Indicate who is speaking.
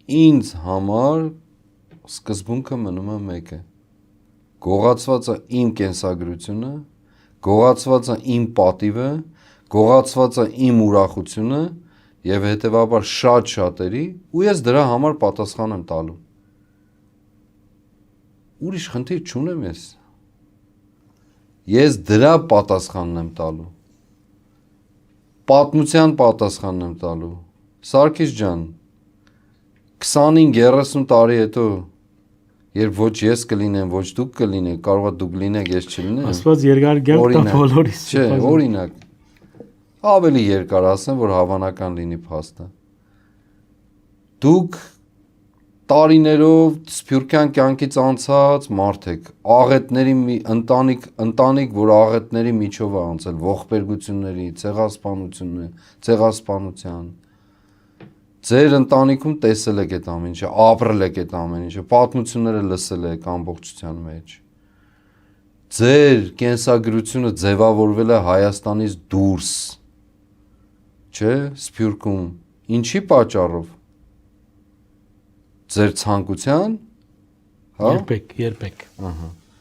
Speaker 1: ինձ համար սկզբունքը մնում է մեկը։ Գողացված է իմ կենսագրությունը, գողացված է իմ պատիվը, գողացված է իմ ուրախությունը եւ հետեւաբար շատ շատերի ու ես դրա համար պատասխան եմ տալու։ Ուրիշ խնդիր չունեմ ես։ Ես դրա պատասխանն եմ տալու։ Պատմության պատասխանն եմ տալու։ Սարգիս ջան, 25-30 տարի հետո, երբ ոչ ես կլինեմ, ոչ դուք կլինեք, կարող է դուք լինեք, ես չլինեմ։
Speaker 2: Աստված երկար կյանք տա բոլորիս։
Speaker 1: Չէ, օրինակ, ավելի երկար ասեմ, որ հավանական լինի փաստը։ Դուք տարիներով սփյուռքյան կյանքից անցած մարդ եք, աղետների ընտանիք, որ աղետների միջով է անցել, ողբերգությունների, ցեղասպանության։ Ձեր ընտանիքում տեսել եք այդ ամեն ինչը, ապրել եք այդ ամեն ինչը, պատմությունները լսել եք ամբողջության մեջ։ Ձեր կենսագրությունը ձևավորվել է Հայաստանից դուրս, չէ, Սփյուռքում։ Ինչի պատճառով։ Ձեր ցանկության, հա։
Speaker 2: Երբեք։
Speaker 1: Ահա։